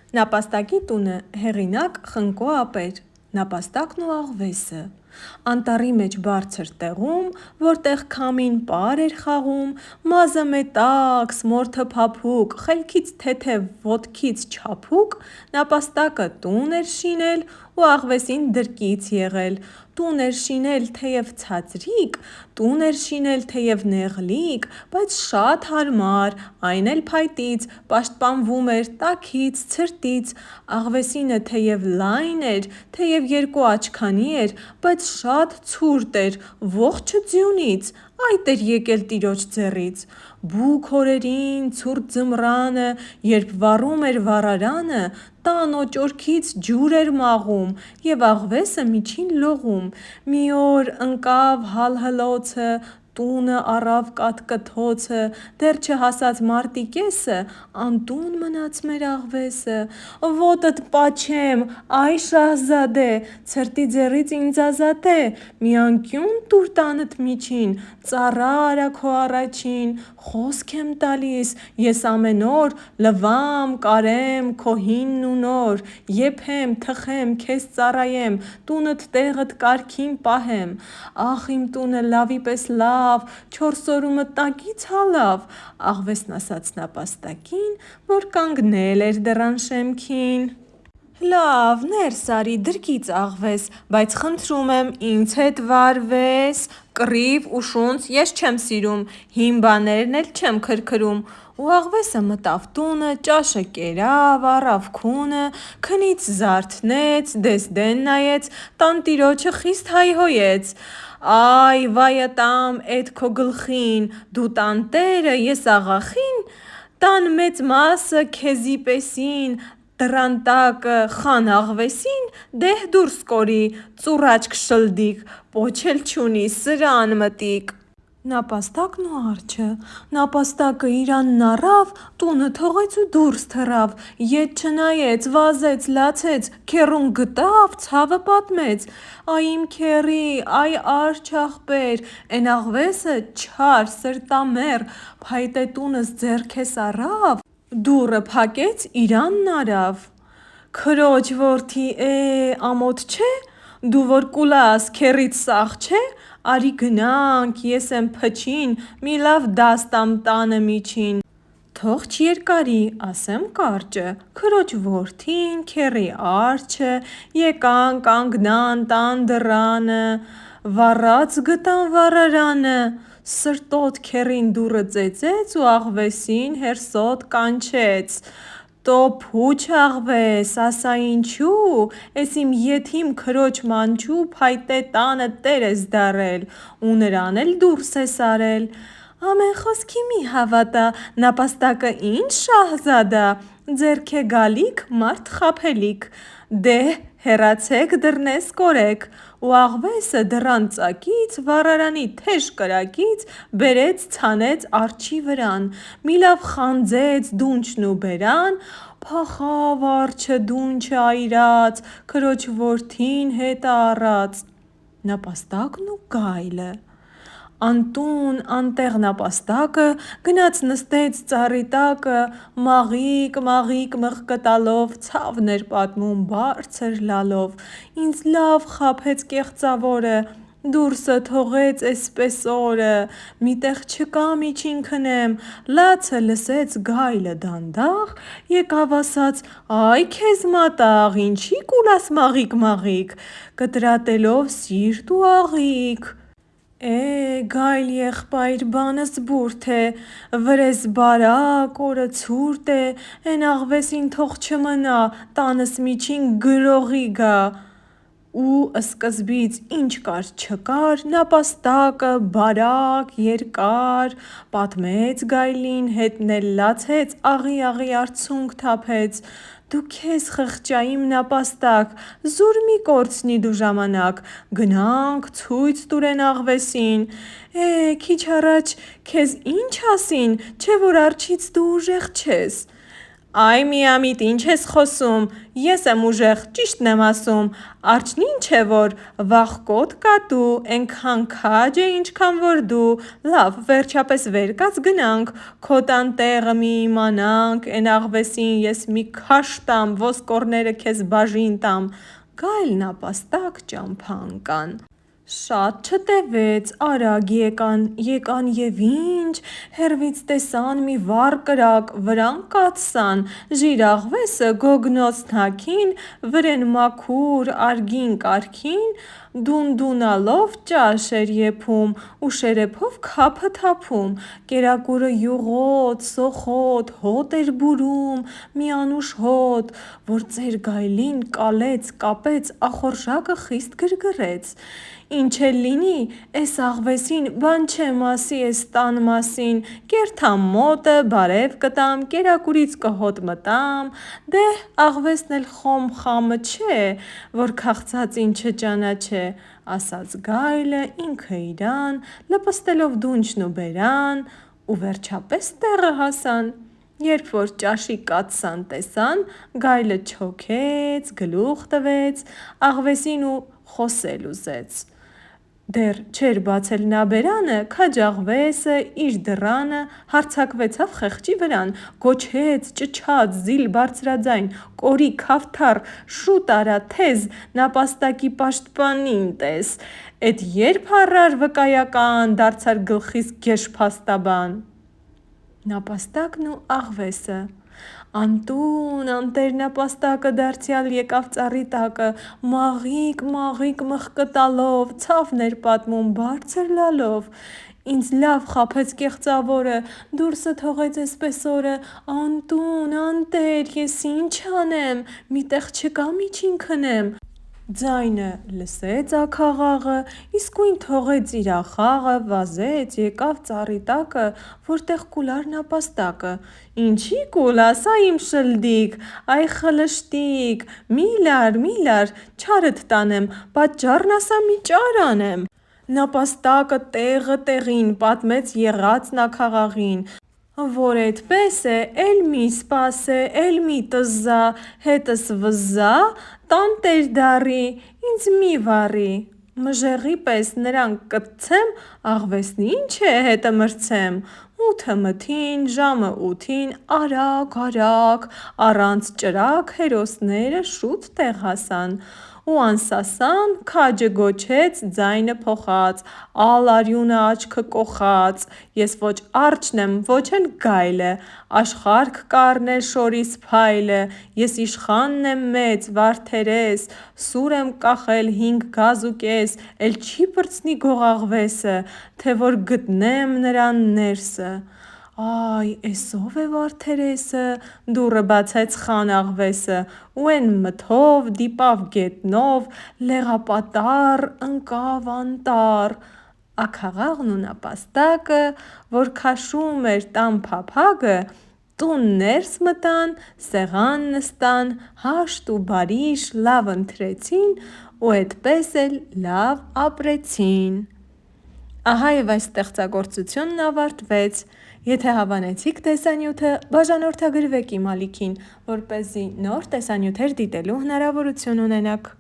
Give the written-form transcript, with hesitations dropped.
Նապաստակի տունը հեղինակ Խնկո Ապեր, նապաստակն ու աղվեսը։ Անտառի մեջ բարձր տեղում, որտեղ քամին պար էր խաղում, մազը մետաքս, մորթը փափուկ, խելքից թեթև, ոտքից չափուկ, նապաստակը տուն էր շինել ու աղվեսին դրկից եղել, տուն էր շինել թեև ցածրիկ, տուն էր շինել թեև նեղլիկ, բայց շատ հարմար, այն էլ փայտից, պաշտպանվում էր տաքից, ցրտից, աղվեսինը թեև լայն էր, թեև երկու աչքանի էր, բայց շատ ցուրտ էր, ողջը ձյունից, այդ էր եկել տիրոջ ձեռից, բուք օրերին, ցուրտ ձմռանը, երբ վառում էր վառարանը, տան օճորքից ջուր էր մաղում և աղվեսը միջին լողում, մի օր ընկավ հալհլոցը, տունը առավ կաթկթոցը, դեռ չհասած մարտի կեսը, անտուն մնաց մեր աղվեսը, ոտդ պաչեմ, այ Շահզադե, ցրտի ձեռից ինձ ազատե, մի անկյուն տուր տանդ միջին, ծառա արա քո առաջին, խոսք եմ տալիս, ես ամեն օր լվամ, կարեմ քո հինն ու նոր, եփեմ, թխեմ, քեզ ծառայեմ, տունդ տեղդ կարգին պահեմ, ախ իմ տունը լավի պես լավ, 4 օր ու մտակից հալավ, աղվեսն ասաց նապաստակին, որ կանգնել էր դռան շեմքին: Լավ, ներս արի, դրկից աղվես, բայց խնդրում եմ ինձ հետ վարվես, կռիվ ու շունց ես չեմ սիրում, հին բաներն էլ չեմ քրքրում, ու աղվեսը մտավ տունը, ճաշը կերավ, առավ քունը, քնից զարթնեց, դես-դեն նայեց, տանտիրոջը խիստ հայհոյեց, այ վայըտամ էդ քո գլխին, դու տանտերը, ես աղախին, տան մեծ մասը քեզի պեսին, դռան տակը խան աղվեսին, դեհ դուրս կորի, ծուռաչք շլդիկ, պոչ էլ չունի, սրան մտիկ: Նապաստակն ու արջը: Նապաստակը իրանն առավ, տունը թողեց ու դուրս թռավ, ետ չնայեց, վազեց, լացեց, քեռուն գտավ, ցավը պատմեց, այ իմ քեռի, այ արջ ախպեր, էն աղվեսը չար, սրտամեռ, փայտե տունս ձեռքես առավ, դուռը փակեց, իրանն արավ: Քրոջ որդի, ամոթ չէ՞, դու որ կուլաս, քեռիդ սաղ չէ՞, արի գնանք, ես եմ փչին, մի լավ դաս տամ տանը միջին: Թող չերկարի, ասեմ կարճը, քրոջ որդին, քեռի արջը, եկան կանգնան տան դռանը, վառած գտան վառարանը, սրտոտ քեռին դուռը ծեծեց ու աղվեսին հերսոտ կանչեց, տո փուչ աղվես, ասա ինչու, էս իմ եթիմ քրոջ մանչու փայտե տանը տեր ես դառել, ու նրան էլ դուրս ես արել: Ամեն խոսքի մի հավատա, նապաստակը ինչ Շահզադա, ձեռք է գալիք, մարդ խաբելիք, դեհ հեռացեք դռնես կորեք, ու աղվեսը դռան ծակից, վառարանի թեժ կրակից, բերեց ցանեց արջի վրան, մի լավ խանձեց դունչն ու բերան, փախավ արջը դունչը այրած, քրոջ որդին հետը առած: Նապաստակն ու գայլը: Անտուն անտեղ նապաստակը գնաց նստեց ծառի տակը, մաղիկ մղկտալով, ցավն էր պատմում բարձր լալով, ինձ լավ խաբեց կեղծավորը, դուրսը թողեց էսպես օրը, մի տեղ չկա միջին քնեմ, լացը լսեց գայլը դանդաղ, եկավ ասաց, այ քեզ մատաղ, ինչի կուլաս մաղիկ, կտրատելով սիրտ ու աղիք: Գայլ եղբայր, բանս բուրդ է, վրես բարակ, օրը ցուրտ է, էն աղվեսին թող չմնա, տանս միջին գրողի գա: Ու սկզբից ինչ կար չկար, նապաստակը բարակ, երկար, պատմեց գայլին, հետն էլ լացեց, աղի արցունք թափեց, դու քեզ խղճա իմ նապաստակ, զուր մի կորցնի դու ժամանակ, գնանք ցույց տուրեն աղվեսին, քիչ առաջ քեզ ինչ ասին, չէ որ արջից դու ուժեղ չես: Այ միամիտ ինչ ես խոսում, ես եմ ուժեղ, ճիշտն եմ ասում, արջն ինչ է որ, վախկոտ կա դու, էնքան քաջ է ինչքան որ դու, լավ վերջապես վեր կաց գնանք, քո տան տեղը մի իմանանք, էն աղվեսին ես մի քաշ տամ, ոսկորները քեզ բաժին տամ, Գայլն նապաստակ ճամփա ընկան։ Շատ չտևեց, արագ եկան և ինչ, հեռվից տեսան մի վառ կրակ, վրան կաթսան, ժիր-աղվեսը գոգնոց թաքին, վրեն մաքուր արգին կարգին, դունդունալով ճաշ էր եփում, ու շերեփով քափը թափում, կերակուրը յուղոտ, սոխոտ, հոտ էր բուրում, մի անուշ հոտ, որ ծեր գայլին կալեց, կապեց, ախորժակը խիստ գրգռեց։ Ինչ էլ լինի, էս աղվեսին բան չեմ ասի էս տան մասին, կերթամ մոտը, բարև կտամ, կերակուրից կհոտ մտամ, դեհ աղվեսն էլ խոմ խամը չէ, որ քաղցածին չճանաչե, ասաց գայլը ինքը իրան, լպստելով դունչն ու բերան, ու վերջապես տեղը հասան։ Երբ որ ճաշի կաթսան տեսան, գայլը չոքեց, գլուխ տվեց աղվեսին ու խոսել ուզեց։ Դեռ չէր բացել նա բերանը, քաջ աղվեսը իր դռանը հարձակվեցավ խեղճի վրան, գոչեց, ճչաց, զիլ բարձրաձայն, կորի քավթառ, շուտ արա թեզ, նապաստակի պաշտպանին տես, էդ երբ առար վկայական, դարձար գլխիս գեշ փաստաբան։ Նապաստակն ու աղվեսը։ Անտուն անտեր նապաստակը դարձյալ եկավ ծառի տակը, մաղիկ մխկտալով, ցավն էր պատմում բարձր լալով, ինձ լավ խաբեց կեղծավորը, դուրսը թողեց էսպես օրը, անտուն անտեր, ես ինչ անեմ, մի տեղ չկա միջին քնեմ։ Ձայնը լսեց աքաղաղը, իսկույն թողեց իր ախաղը, վազեց, եկավ ծառի տակը, որտեղ կուլար նապաստակը։ Ինչի կուլաս, այ իմ շլդիկ, այ խլշտիկ, մի լար, չարդ տանեմ, պատճառն ասա մի ճար անեմ։ Նապաստակը տեղը տեղին պատմեց եղածն աքաղաղին, որ էդպես է, էլ մի սպասե, էլ մի տզա, հետս վզա, տանտեր դառի, ինձ մի վառի, մժեղի պես նրան կտցեմ, աղվեսն ինչ է հետը մրցեմ, մութը մթին, ժամը 8-ին, արագ, առանց ճրագ հերոսները շուտ տեղ հասան, ու անսասան քաջը գոչեց ձայնը փոխած, ալ արյունը աչքը կոխած, ես ոչ արջն եմ, ոչ էլ գայլը, աշխարհք կառներ շորիս փայլը, ես իշխանն եմ մեծ, վարդերես, սուր եմ կախել 5 գազ ու կես, էլ չի պրծնի գող աղվեսը, թե որ գտնեմ նրան ներսը։ Այ էս ով է վարդերեսը, դուռը բացեց խան աղվեսը, ու էն մթով դիպավ գետնով, լեղապատառ ընկավ անտառ։ Աքաղաղն ու նապաստակը, որ քաշում էր տան փափագը, տուն ներս մտան, սեղան նստան, հաշտ ու բարիշ լավ ընթրեցին ու էդպես էլ լավ ապրեցին։ Ահա և այս ստեղծագործությունն ավարտվեց։ Եթե հավանեցիք տեսանյութը, բաժանորդագրվեք իմ ալիքին, որպեսզի նոր տեսանյութեր դիտելու հնարավորություն ունենաք։